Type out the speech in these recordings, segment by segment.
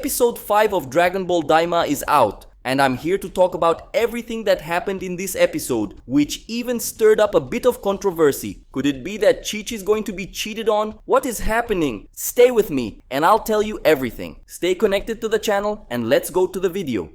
Episode 5 of Dragon Ball DAIMA is out, and I'm here to talk about everything that happened in this episode, which even stirred up a bit of controversy. Could it be that Chi-Chi is going to be cheated on? What is happening? Stay with me, and I'll tell you everything. Stay connected to the channel, and let's go to the video.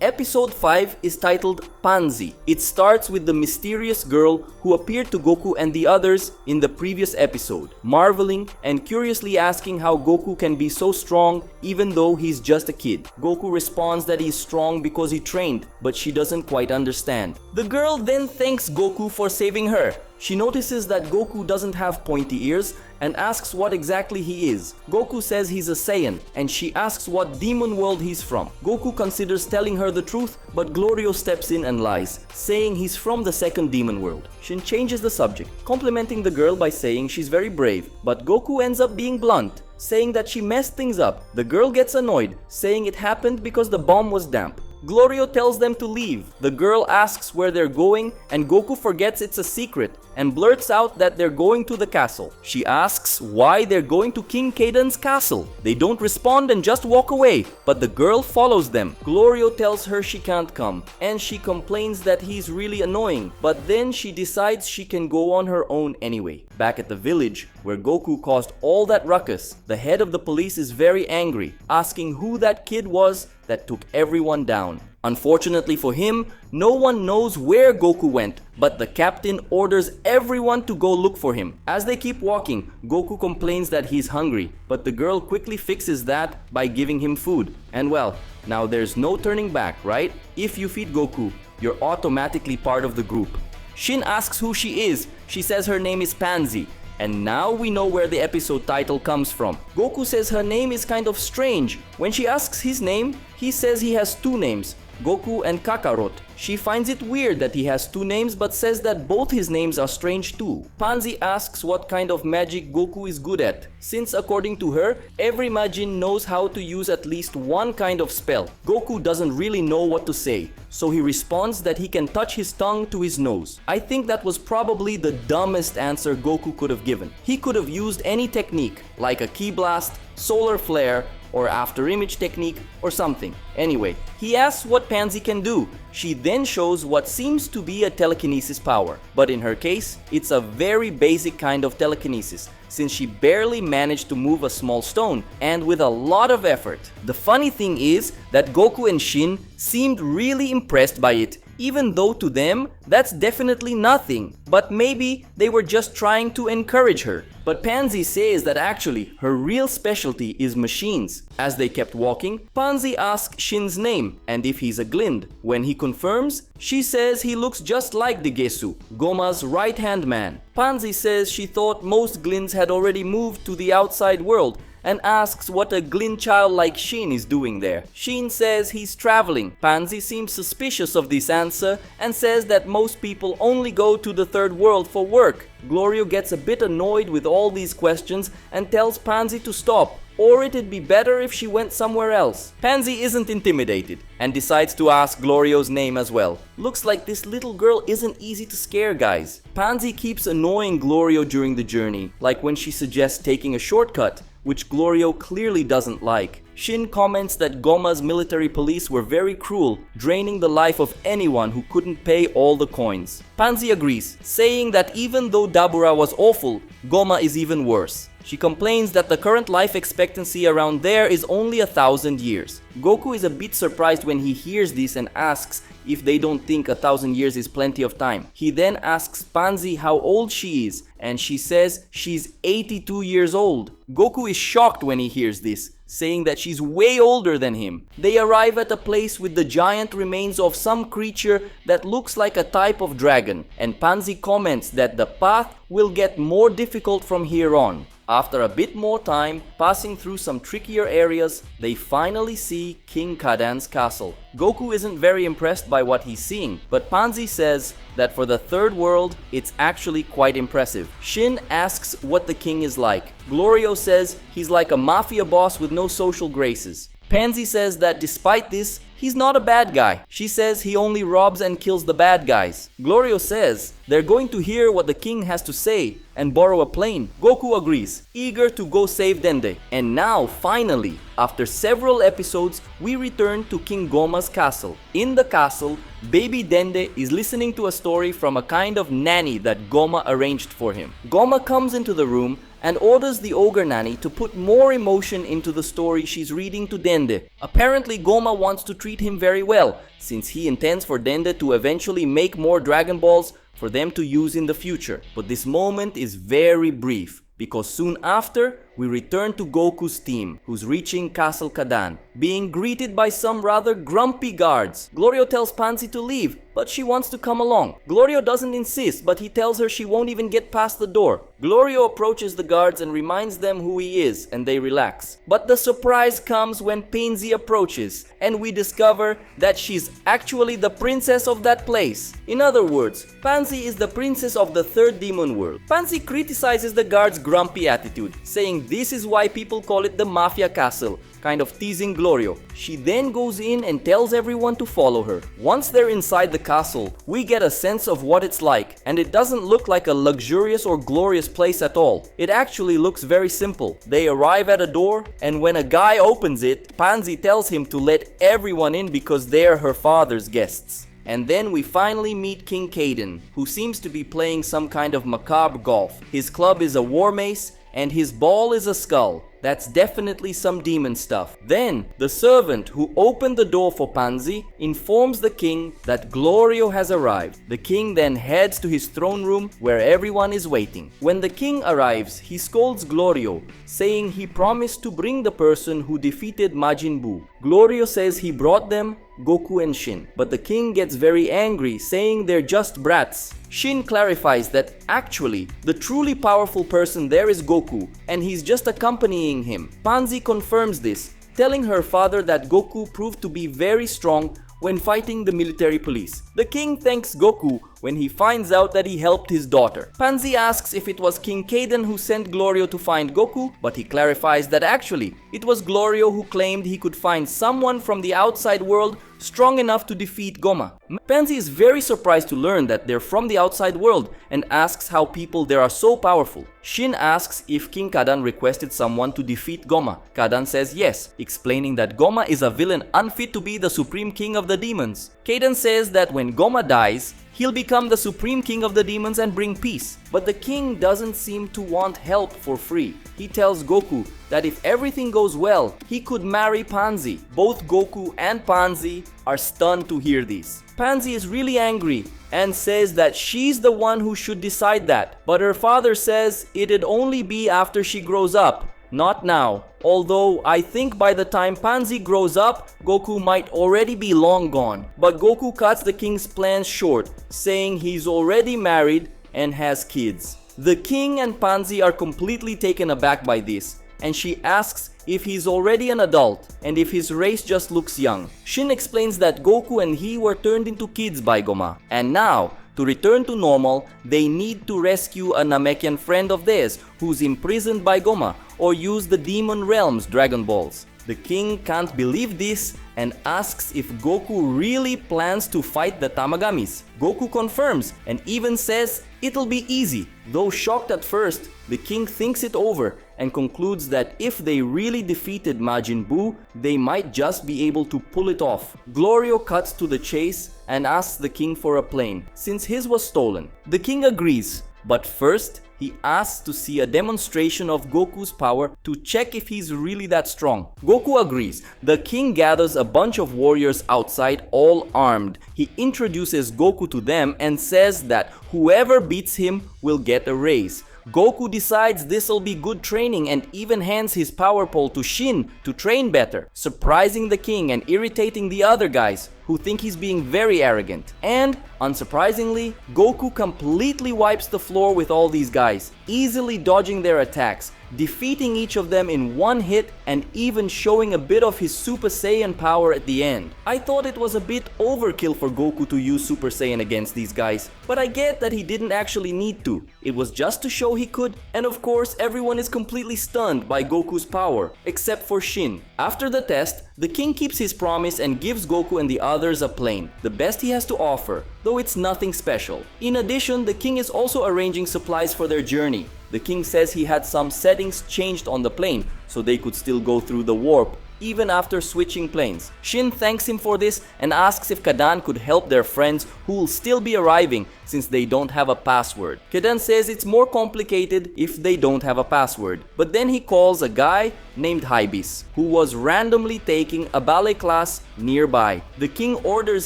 Episode 5 is titled Pansy. It starts with the mysterious girl who appeared to Goku and the others in the previous episode, marveling and curiously asking how Goku can be so strong even though he's just a kid. Goku responds that he's strong because he trained, but she doesn't quite understand. The girl then thanks Goku for saving her. She notices that Goku doesn't have pointy ears and asks what exactly he is. Goku says he's a Saiyan, and she asks what demon world he's from. Goku considers telling her the truth, but Glorio steps in and lies, saying he's from the second demon world. Shin changes the subject, complimenting the girl by saying she's very brave, but Goku ends up being blunt, saying that she messed things up. The girl gets annoyed, saying it happened because the bomb was damp. Glorio tells them to leave. The girl asks where they're going, and Goku forgets it's a secret and blurts out that they're going to the castle. She asks why they're going to King Kadan's castle. They don't respond and just walk away, but the girl follows them. Glorio tells her she can't come, and she complains that he's really annoying, but then she decides she can go on her own anyway. Back at the village, where Goku caused all that ruckus, the head of the police is very angry, asking who that kid was that took everyone down. Unfortunately for him, no one knows where Goku went, but the captain orders everyone to go look for him. As they keep walking, Goku complains that he's hungry, but the girl quickly fixes that by giving him food. And well, now there's no turning back, right? If you feed Goku, you're automatically part of the group. Shin asks who she is. She says her name is Pansy. And now we know where the episode title comes from. Goku says her name is kind of strange. When she asks his name, he says he has two names, Goku and Kakarot. She finds it weird that he has two names but says that both his names are strange too. Pansy asks what kind of magic Goku is good at, since according to her, every Majin knows how to use at least one kind of spell. Goku doesn't really know what to say, so he responds that he can touch his tongue to his nose. I think that was probably the dumbest answer Goku could have given. He could have used any technique, like a ki blast, solar flare, or after image technique or something. Anyway, he asks what Pansy can do. She then shows what seems to be a telekinesis power, but in her case, it's a very basic kind of telekinesis, since she barely managed to move a small stone, and with a lot of effort. The funny thing is that Goku and Shin seemed really impressed by it, even though to them, that's definitely nothing. But maybe they were just trying to encourage her. But Pansy says that actually, her real specialty is machines. As they kept walking, Pansy asks Shin's name and if he's a Glind. When he confirms, she says he looks just like the Gesu, Goma's right-hand man. Pansy says she thought most Glinds had already moved to the outside world, and asks what a Glind child like Shin is doing there. Shin says he's traveling. Pansy seems suspicious of this answer and says that most people only go to the third world for work. Glorio gets a bit annoyed with all these questions and tells Pansy to stop, or it'd be better if she went somewhere else. Pansy isn't intimidated and decides to ask Glorio's name as well. Looks like this little girl isn't easy to scare, guys. Pansy keeps annoying Glorio during the journey, like when she suggests taking a shortcut, which Glorio clearly doesn't like. Shin comments that Goma's military police were very cruel, draining the life of anyone who couldn't pay all the coins. Pansy agrees, saying that even though Dabura was awful, Goma is even worse. She complains that the current life expectancy around there is only 1,000 years. Goku is a bit surprised when he hears this and asks if they don't think 1,000 years is plenty of time. He then asks Pansy how old she is, and she says she's 82 years old. Goku is shocked when he hears this, saying that she's way older than him. They arrive at a place with the giant remains of some creature that looks like a type of dragon, and Pansy comments that the path will get more difficult from here on. After a bit more time, passing through some trickier areas, they finally see King Kadan's castle. Goku isn't very impressed by what he's seeing, but Pansy says that for the third world, it's actually quite impressive. Shin asks what the king is like. Glorio says he's like a mafia boss with no social graces. Pansy says that despite this, he's not a bad guy. She says he only robs and kills the bad guys. Glorio says they're going to hear what the king has to say and borrow a plane. Goku agrees, eager to go save Dende. And now, finally, after several episodes, we return to King Goma's castle. In the castle, baby Dende is listening to a story from a kind of nanny that Goma arranged for him. Goma comes into the room and orders the ogre nanny to put more emotion into the story she's reading to Dende. Apparently, Goma wants to treat him very well, since he intends for Dende to eventually make more Dragon Balls for them to use in the future. But this moment is very brief, because soon after, we return to Goku's team, who's reaching Castle Kadan, being greeted by some rather grumpy guards. Glorio tells Pansy to leave, but she wants to come along. Glorio doesn't insist, but he tells her she won't even get past the door. Glorio approaches the guards and reminds them who he is, and they relax. But the surprise comes when Pansy approaches, and we discover that she's actually the princess of that place. In other words, Pansy is the princess of the third demon world. Pansy criticizes the guards' grumpy attitude, saying this is why people call it the Mafia Castle, kind of teasing Glorio. She then goes in and tells everyone to follow her. Once they're inside the castle, we get a sense of what it's like, and it doesn't look like a luxurious or glorious place at all. It actually looks very simple. They arrive at a door, and when a guy opens it, Pansy tells him to let everyone in because they're her father's guests. And then we finally meet King Kadan, who seems to be playing some kind of macabre golf. His club is a war mace, and his ball is a skull. That's definitely some demon stuff. Then, the servant who opened the door for Pansy informs the king that Glorio has arrived. The king then heads to his throne room where everyone is waiting. When the king arrives, he scolds Glorio, saying he promised to bring the person who defeated Majin Buu. Glorio says he brought them, Goku and Shin, but the king gets very angry, saying they're just brats. Shin clarifies that actually, the truly powerful person there is Goku, and he's just accompanying him. Pansy confirms this, telling her father that Goku proved to be very strong when fighting the military police. The king thanks Goku when he finds out that he helped his daughter. Pansy asks if it was King Kadan who sent Glorio to find Goku, but he clarifies that actually, it was Glorio who claimed he could find someone from the outside world strong enough to defeat Goma. Pansy is very surprised to learn that they're from the outside world and asks how people there are so powerful. Shin asks if King Kadan requested someone to defeat Goma. Kadan says yes, explaining that Goma is a villain unfit to be the supreme king of the demons. Kadan says that when Goma dies, he'll become the supreme king of the demons and bring peace. But the king doesn't seem to want help for free. He tells Goku that if everything goes well, he could marry Pansy. Both Goku and Pansy are stunned to hear this. Pansy is really angry and says that she's the one who should decide that. But her father says it'd only be after she grows up, not now. Although I think by the time Pansy grows up, Goku might already be long gone. But Goku cuts the king's plans short, saying he's already married and has kids. The king and Pansy are completely taken aback by this, and she asks if he's already an adult and if his race just looks young. Shin explains that Goku and he were turned into kids by Goma, and now, to return to normal, they need to rescue a Namekian friend of theirs who's imprisoned by Goma, or use the Demon Realm's Dragon Balls. The king can't believe this and asks if Goku really plans to fight the Tamagamis. Goku confirms and even says it'll be easy. Though shocked at first, the king thinks it over and concludes that if they really defeated Majin Buu, they might just be able to pull it off. Glorio cuts to the chase and asks the king for a plane, since his was stolen. The king agrees, but first, he asks to see a demonstration of Goku's power to check if he's really that strong. Goku agrees. The king gathers a bunch of warriors outside, all armed. He introduces Goku to them and says that whoever beats him will get a raise. Goku decides this'll be good training and even hands his power pole to Shin to train better, surprising the king and irritating the other guys who think he's being very arrogant. And, unsurprisingly, Goku completely wipes the floor with all these guys, easily dodging their attacks, defeating each of them in one hit and even showing a bit of his Super Saiyan power at the end. I thought it was a bit overkill for Goku to use Super Saiyan against these guys, but I get that he didn't actually need to. It was just to show he could, and of course everyone is completely stunned by Goku's power, except for Shin. After the test, The king keeps his promise and gives Goku and the others a plane, the best he has to offer, though it's nothing special. In addition, the king is also arranging supplies for their journey. The king says he had some settings changed on the plane, so they could still go through the warp, even after switching planes. Shin thanks him for this and asks if Kadan could help their friends who will still be arriving since they don't have a password. Kadan says it's more complicated if they don't have a password, but then he calls a guy named Hybis, who was randomly taking a ballet class nearby. The king orders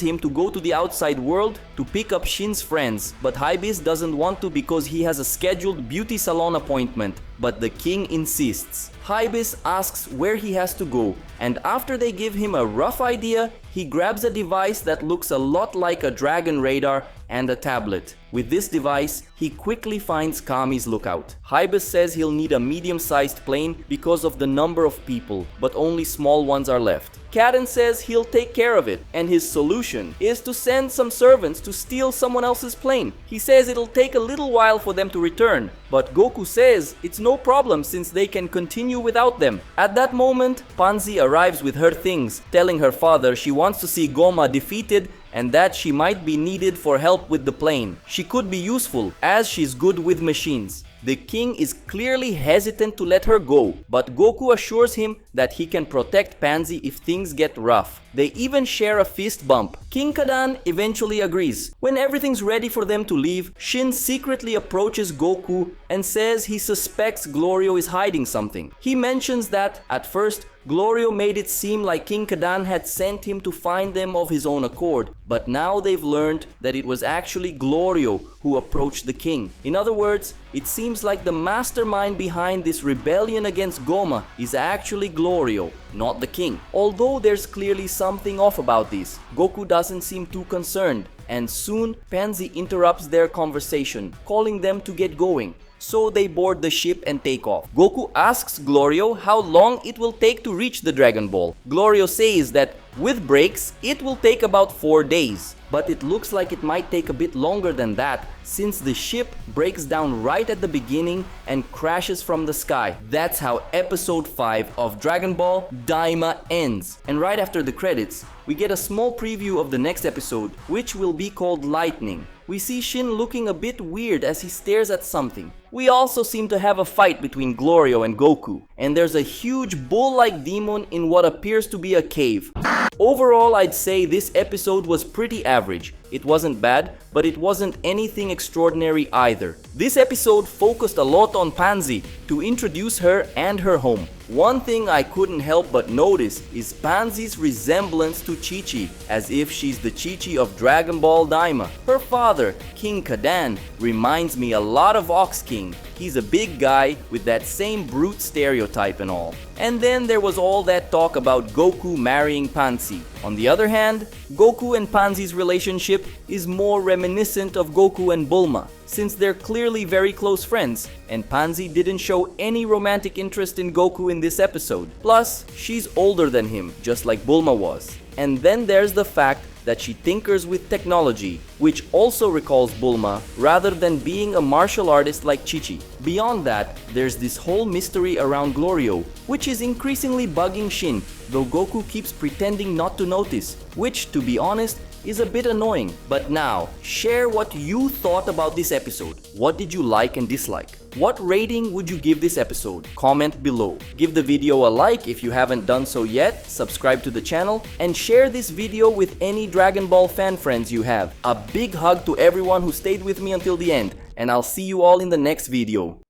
him to go to the outside world to pick up Shin's friends, but Hybis doesn't want to because he has a scheduled beauty salon appointment, but the king insists. Hybis asks where he has to go, and after they give him a rough idea, he grabs a device that looks a lot like a dragon radar and a tablet. With this device, he quickly finds Kami's lookout. Hybis says he'll need a medium-sized plane because of the number of people, but only small ones are left. Kadan says he'll take care of it, and his solution is to send some servants to steal someone else's plane. He says it'll take a little while for them to return, but Goku says it's no problem since they can continue without them. At that moment, Pansy arrives with her things, telling her father she wants to see Goma defeated and that she might be needed for help with the plane. She could be useful as she's good with machines. The king is clearly hesitant to let her go, but Goku assures him that he can protect Pansy if things get rough. They even share a fist bump. King Kadan eventually agrees. When everything's ready for them to leave, Shin secretly approaches Goku and says he suspects Glorio is hiding something. He mentions that, at first, Glorio made it seem like King Kadan had sent him to find them of his own accord, but now they've learned that it was actually Glorio who approached the king. In other words, it seems like the mastermind behind this rebellion against Goma is actually Glorio, not the king. Although there's clearly something off about this, Goku doesn't seem too concerned, and soon Pansy interrupts their conversation, calling them to get going. So they board the ship and take off. Goku asks Glorio how long it will take to reach the Dragon Ball. Glorio says that with breaks, it will take about 4 days. But it looks like it might take a bit longer than that since the ship breaks down right at the beginning and crashes from the sky. That's how episode 5 of Dragon Ball DAIMA ends. And right after the credits, we get a small preview of the next episode, which will be called Lightning. We see Shin looking a bit weird as he stares at something. We also seem to have a fight between Glorio and Goku, and there's a huge bull-like demon in what appears to be a cave. Overall, I'd say this episode was pretty average. It wasn't bad, but it wasn't anything extraordinary either. This episode focused a lot on Pansy to introduce her and her home. One thing I couldn't help but notice is Pansy's resemblance to Chi-Chi, as if she's the Chi-Chi of Dragon Ball DAIMA. Her father, King Kadan, reminds me a lot of Ox King. He's a big guy with that same brute stereotype and all. And then there was all that talk about Goku marrying Pansy. On the other hand, Goku and Pansy's relationship is more reminiscent of Goku and Bulma, since they're clearly very close friends, and Pansy didn't show any romantic interest in Goku in this episode. Plus, she's older than him, just like Bulma was. And then there's the fact that she tinkers with technology, which also recalls Bulma, rather than being a martial artist like Chi-Chi. Beyond that, there's this whole mystery around Glorio, which is increasingly bugging Shin, though Goku keeps pretending not to notice, which, to be honest, is a bit annoying. But now, share what you thought about this episode. What did you like and dislike? What rating would you give this episode? Comment below. Give the video a like if you haven't done so yet, subscribe to the channel, and share this video with any Dragon Ball fan friends you have. A big hug to everyone who stayed with me until the end, and I'll see you all in the next video.